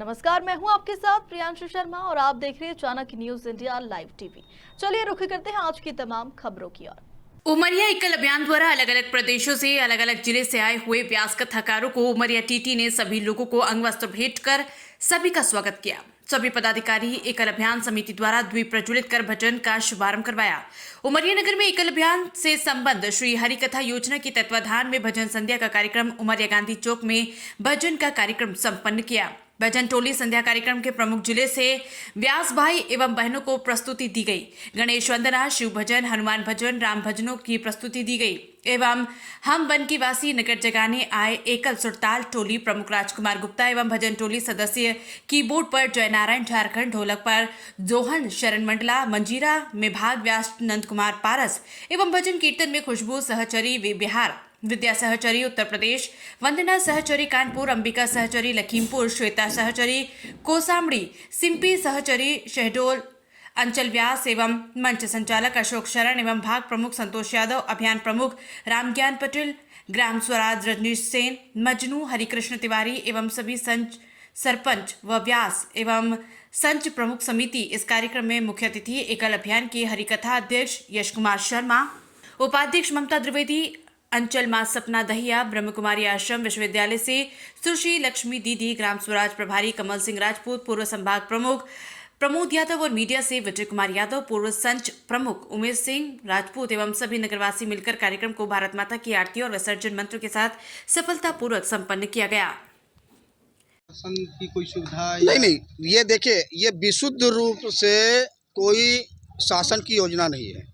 नमस्कार, मैं हूं आपके साथ प्रियांशु शर्मा और आप देख रहे हैं Chanakya news India live TV. चलिए रुख करते हैं आज की तमाम खबरों की ओर। उमरिया एकल अभियान द्वारा अलग अलग प्रदेशों से अलग अलग जिले से आए हुए व्यासगत हकारों को उमरिया टीटी ने सभी लोगों को अंग वस्त्र भेंट कर सभी का स्वागत किया। सभी पदाधिकारी एकल अभियान समिति द्वारा द्वीप प्रज्वलित कर भजन का शुभारंभ करवाया। उमरिया नगर में एकल अभियान से संबंध श्री हरिकथा योजना के तत्वाधान में भजन संध्या का कार्यक्रम उमरिया गांधी चौक में भजन का कार्यक्रम संपन्न किया। भजन टोली संध्या कार्यक्रम के प्रमुख जिले से व्यास भाई एवं बहनों को प्रस्तुति दी गई। गणेश वंदना, शिव भजन, हनुमान भजन, राम भजनों की प्रस्तुति दी गई एवं हम वन की वासी निकट जगाने आए एकल सुरताल टोली प्रमुख राजकुमार गुप्ता एवं भजन टोली सदस्य कीबोर्ड पर जयनारायण झारखंड, ढोलक पर जोहन शरण मंडला, मंजीरा में भाग व्यास नंद कुमार पारस एवं भजन कीर्तन में खुशबू सहचरी बिहार, विद्या सहचरी उत्तर प्रदेश, वंदना सहचरी कानपुर, अंबिका सहचरी लखीमपुर, श्वेता सहचरी कोसामड़ी, सिंपी सहचरी शहडोल, अंचल व्यास एवं मंच संचालक अशोक शरण एवं भाग प्रमुख संतोष यादव, अभियान प्रमुख रामज्ञान पटेल, ग्राम स्वराज रजनीश सेन, मजनू हरिकृष्ण तिवारी एवं सभी संच सरपंच व व्यास एवं संच प्रमुख समिति इस कार्यक्रम में मुख्य अतिथि एकल अभियान के हरिकथा अध्यक्ष यश कुमार शर्मा, उपाध्यक्ष ममता द्विवेदी, अंचल मां सपना दहिया, ब्रह्म कुमारी आश्रम विश्वविद्यालय से सुश्री लक्ष्मी दीदी, ग्राम स्वराज प्रभारी कमल सिंह राजपूत, पूर्व संभाग प्रमुख प्रमोद यादव और मीडिया से विजय कुमार यादव, पूर्व संच प्रमुख उमेश सिंह राजपूत एवं सभी नगरवासी मिलकर कार्यक्रम को भारत माता की आरती और विसर्जन मंत्र के साथ सफलतापूर्वक संपन्न किया गया। की कोई सुविधा नहीं, ये देखिए, ये विशुद्ध रूप से कोई शासन की योजना नहीं है।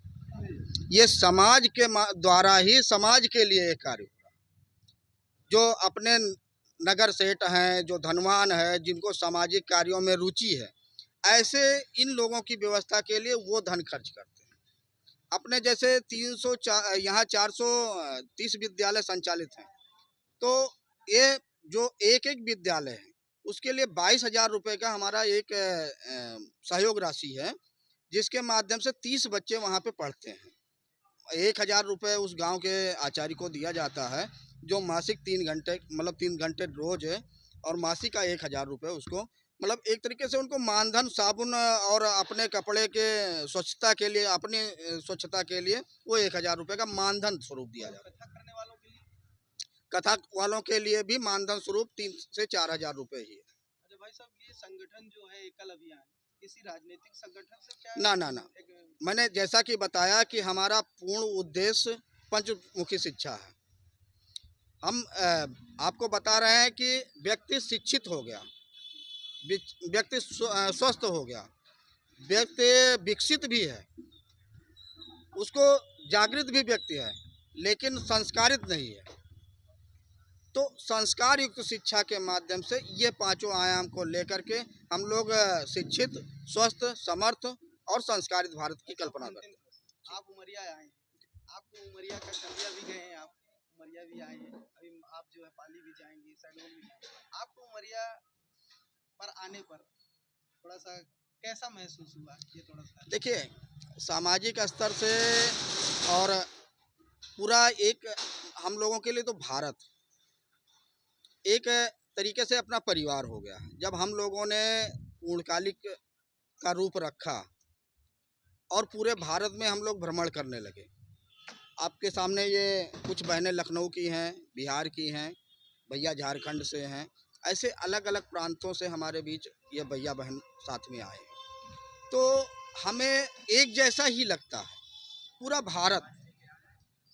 ये समाज के द्वारा ही समाज के लिए एक कार्य होगा। जो अपने नगर सेठ हैं, जो धनवान है, जिनको सामाजिक कार्यों में रुचि है, ऐसे इन लोगों की व्यवस्था के लिए वो धन खर्च करते हैं। अपने जैसे 300 यहाँ 430 विद्यालय संचालित हैं, तो ये जो एक एक विद्यालय है उसके लिए 22,000 रुपये का हमारा एक सहयोग राशि है, जिसके माध्यम से 30 बच्चे वहाँ पे पढ़ते हैं। 1,000 रुपये उस गांव के आचार्य को दिया जाता है, जो मासिक 3 घंटे मतलब 3 घंटे रोज है, और मासिक का 1,000 रुपये उसको मतलब एक तरीके से उनको मानधन, साबुन और अपने कपड़े के स्वच्छता के लिए, अपनी स्वच्छता के लिए वो 1,000 रुपये का मानधन स्वरूप दिया जाता है। कथा वालों के लिए भी मानधन स्वरूप 3 से 4,000 रुपये ही है। अच्छा भाई साहब, ये संगठन जो है एकल अभियान किसी राजनीतिक संगठन से क्या ना मैंने जैसा कि बताया कि हमारा पूर्ण उद्देश्य पंचमुखी शिक्षा है। हम आपको बता रहे हैं कि व्यक्ति शिक्षित हो गया, व्यक्ति स्वस्थ हो गया, व्यक्ति विकसित भी है, उसको जागृत भी व्यक्ति है, लेकिन संस्कारित नहीं है। तो संस्कार युक्त शिक्षा के माध्यम से ये पांचों आयाम को लेकर के हम लोग शिक्षित, स्वस्थ, समर्थ और संस्कारित भारत की कल्पना करते हैं। आप उमरिया आए हैं, आपको उमरिया का कलिया भी गए हैं, आप उमरिया भी आए हैं, अभी आप जो है पाली भी जाएंगे, सैडोल भी जाएंगे। आपको उमरिया पर आने पर थोड़ा सा कैसा महसूस हुआ, ये थोड़ा सा देखिए, सामाजिक स्तर से और पूरा एक हम लोगों के लिए तो भारत एक तरीके से अपना परिवार हो गया। जब हम लोगों ने पूर्णकालिक का रूप रखा और पूरे भारत में हम लोग भ्रमण करने लगे। आपके सामने ये कुछ बहनें लखनऊ की हैं, बिहार की हैं, भैया झारखंड से हैं, ऐसे अलग अलग प्रांतों से हमारे बीच ये भैया बहन साथ में आए। तो हमें एक जैसा ही लगता है, पूरा भारत,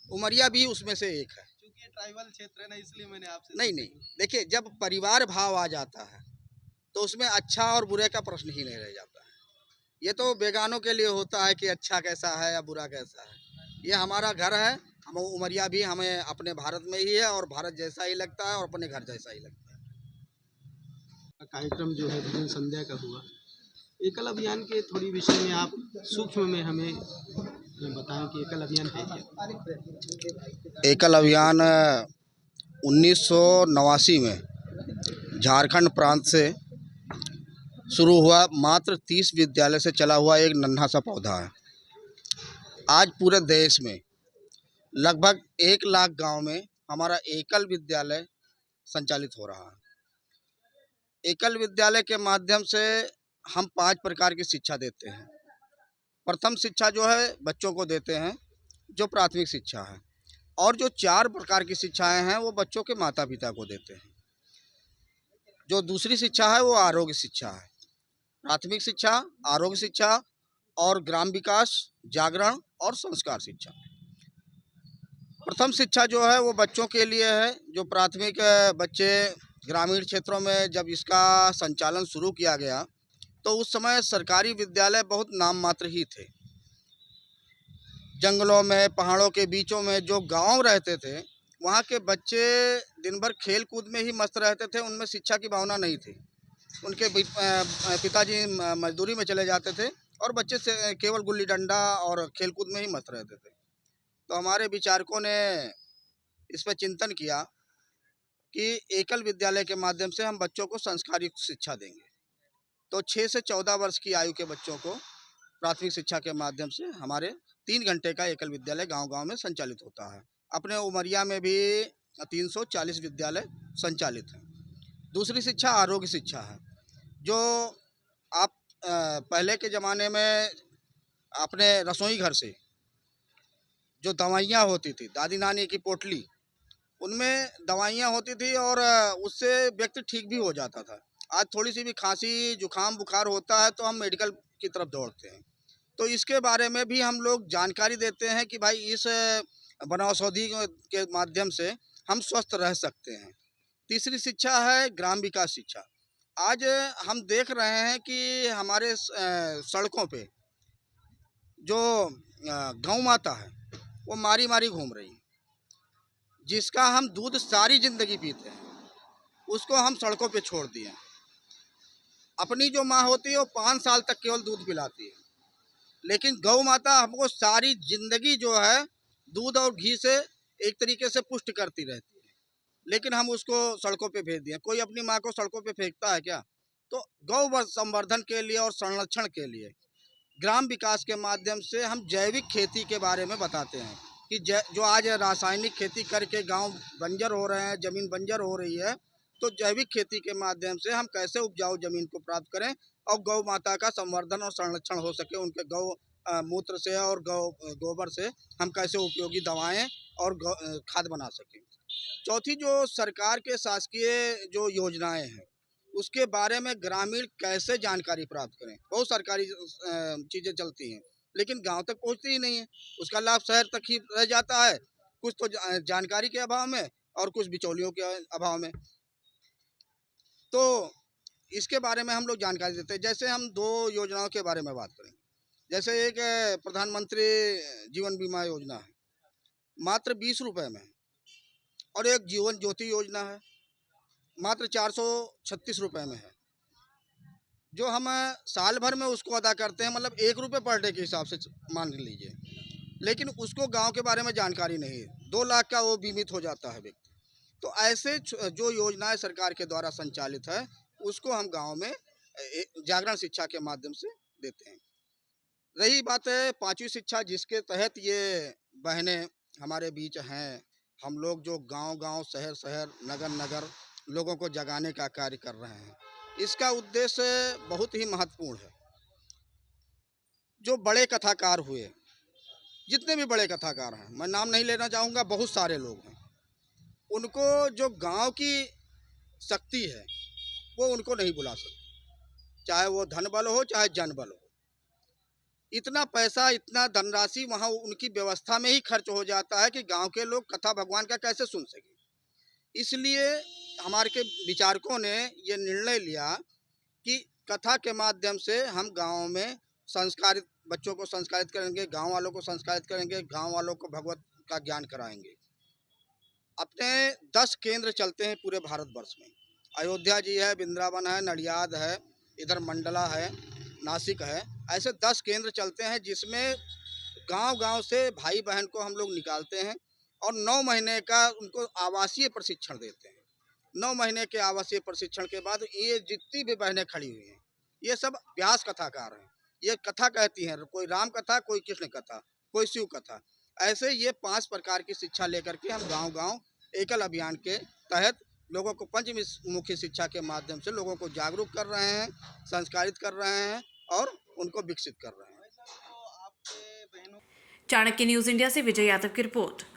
उमरिया भी उसमें से एक है। क्योंकि ये ट्राइबल क्षेत्र है ना, इसलिए मैंने आपसे नहीं, देखिए, जब परिवार भाव आ जाता है तो उसमें अच्छा और बुरे का प्रश्न ही नहीं रह जाता है। ये तो बेगानों के लिए होता है कि अच्छा कैसा है या बुरा कैसा है। ये हमारा घर है, हम उमरिया भी हमें अपने भारत में ही है और भारत जैसा ही लगता है और अपने घर जैसा ही लगता है। कार्यक्रम जो है भजन संध्या का हुआ, एकल अभियान के थोड़ी विषय में आप सूक्ष्म में हमें बताएं कि एकल अभियान है। एकल अभियान 1989 में झारखंड प्रांत से शुरू हुआ, मात्र 30 विद्यालय से चला हुआ एक नन्हा सा पौधा है। आज पूरे देश में लगभग 1 लाख गांव में हमारा एकल विद्यालय संचालित हो रहा है। एकल विद्यालय के माध्यम से हम 5 प्रकार की शिक्षा देते हैं। प्रथम शिक्षा जो है बच्चों को देते हैं, जो प्राथमिक शिक्षा है, और जो 4 प्रकार की शिक्षाएं हैं वो बच्चों के माता पिता को देते हैं। जो दूसरी शिक्षा है वो आरोग्य शिक्षा है। प्राथमिक शिक्षा, आरोग्य शिक्षा और ग्राम विकास, जागरण और संस्कार शिक्षा। प्रथम शिक्षा जो है वो बच्चों के लिए है। जो प्राथमिक बच्चे ग्रामीण क्षेत्रों में जब इसका संचालन शुरू किया गया तो उस समय सरकारी विद्यालय बहुत नाम मात्र ही थे। जंगलों में, पहाड़ों के बीचों में जो गांव रहते थे, वहाँ के बच्चे दिन भर खेल कूद में ही मस्त रहते थे। उनमें शिक्षा की भावना नहीं थी। उनके पिताजी मजदूरी में चले जाते थे और बच्चे से केवल गुल्ली डंडा और खेल कूद में ही मस्त रहते थे। तो हमारे विचारकों ने इस पर चिंतन किया कि एकल विद्यालय के माध्यम से हम बच्चों को संस्कारयुक्त शिक्षा देंगे। तो 6 से 14 वर्ष की आयु के बच्चों को प्राथमिक शिक्षा के माध्यम से हमारे 3 घंटे का एकल विद्यालय गांव-गांव में संचालित होता है। अपने उमरिया में भी 340 विद्यालय संचालित हैं। दूसरी शिक्षा आरोग्य शिक्षा है। जो आप पहले के ज़माने में अपने रसोई घर से जो दवाइयाँ होती थी, दादी नानी की पोटली, उनमें दवाइयाँ होती थी और उससे व्यक्ति ठीक भी हो जाता था। आज थोड़ी सी भी खांसी, जुकाम, बुखार होता है तो हम मेडिकल की तरफ दौड़ते हैं। तो इसके बारे में भी हम लोग जानकारी देते हैं कि भाई इस वनौषधि के माध्यम से हम स्वस्थ रह सकते हैं। तीसरी शिक्षा है ग्राम विकास शिक्षा। आज हम देख रहे हैं कि हमारे सड़कों पे जो गौ माता है वो मारी मारी घूम रही है, जिसका हम दूध सारी ज़िंदगी पीते हैं, उसको हम सड़कों पे छोड़ दिए। अपनी जो माँ होती है वो 5 साल तक केवल दूध पिलाती है, लेकिन गौ माता हमको सारी ज़िंदगी जो है दूध और घी से एक तरीके से पुष्ट करती रहती है, लेकिन हम उसको सड़कों पे भेज दिए। कोई अपनी माँ को सड़कों पे फेंकता है क्या? तो गौ संवर्धन के लिए और संरक्षण के लिए ग्राम विकास के माध्यम से हम जैविक खेती के बारे में बताते हैं कि जो आज रासायनिक खेती करके गांव बंजर हो रहे हैं, ज़मीन बंजर हो रही है, तो जैविक खेती के माध्यम से हम कैसे उपजाऊ ज़मीन को प्राप्त करें और गौ माता का संवर्धन और संरक्षण हो सके। उनके गौ मूत्र से और गोबर से हम कैसे उपयोगी दवाएं और खाद बना सकें। चौथी जो सरकार के शासकीय जो योजनाएं हैं उसके बारे में ग्रामीण कैसे जानकारी प्राप्त करें। बहुत सरकारी चीज़ें चलती हैं लेकिन गांव तक पहुंचती ही नहीं है, उसका लाभ शहर तक ही रह जाता है, कुछ तो जानकारी के अभाव में और कुछ बिचौलियों के अभाव में। तो इसके बारे में हम लोग जानकारी देते हैं। जैसे हम 2 योजनाओं के बारे में बात करें, जैसे एक प्रधानमंत्री जीवन बीमा योजना है, मात्र 20 रुपये में, और एक जीवन ज्योति योजना है, मात्र 436 रुपये में है, जो हम साल भर में उसको अदा करते हैं। मतलब 1 रुपये पर डे के हिसाब से मान लीजिए, लेकिन उसको गांव के बारे में जानकारी नहीं है। 2 लाख का वो बीमित हो जाता है व्यक्ति। तो ऐसे जो योजनाएं सरकार के द्वारा संचालित है उसको हम गांव में जागरण शिक्षा के माध्यम से देते हैं। रही बात है 5वीं शिक्षा, जिसके तहत ये बहनें हमारे बीच हैं, हम लोग जो गांव-गांव, शहर-शहर, नगर-नगर लोगों को जगाने का कार्य कर रहे हैं। इसका उद्देश्य बहुत ही महत्वपूर्ण है। जो बड़े कथाकार हुए, जितने भी बड़े कथाकार हैं, मैं नाम नहीं लेना चाहूँगा, बहुत सारे लोग हैं, उनको जो गांव की शक्ति है वो उनको नहीं बुला सकते, चाहे वो धन बल हो चाहे जन बल हो। इतना पैसा, इतना धनराशि वहाँ उनकी व्यवस्था में ही खर्च हो जाता है कि गांव के लोग कथा भगवान का कैसे सुन सकें। इसलिए हमारे के विचारकों ने ये निर्णय लिया कि कथा के माध्यम से हम गाँव में संस्कारित बच्चों को संस्कारित करेंगे, गाँव वालों को संस्कारित करेंगे, गाँव वालों को भगवत का ज्ञान कराएंगे। अपने 10 केंद्र चलते हैं पूरे भारतवर्ष में। अयोध्या जी है, वृंदावन है, नडियाद है, इधर मंडला है, नासिक है। ऐसे 10 केंद्र चलते हैं जिसमें गांव-गांव से भाई बहन को हम लोग निकालते हैं और 9 महीने का उनको आवासीय प्रशिक्षण देते हैं। 9 महीने के आवासीय प्रशिक्षण के बाद ये जितनी भी बहनें खड़ी हुई हैं, ये सब व्यास कथाकार हैं। ये कथा कहती हैं, कोई राम कथा, कोई कृष्ण कथा, कोई शिव कथा। ऐसे ये 5 प्रकार की शिक्षा लेकर के हम गांव-गांव एकल अभियान के तहत लोगों को पंचमुखी शिक्षा के माध्यम से लोगों को जागरूक कर रहे हैं, संस्कारित कर रहे हैं और उनको विकसित कर रहे हैं। भाई साहब, तो आपके बहनों चाणक्य न्यूज इंडिया से विजय यादव की रिपोर्ट।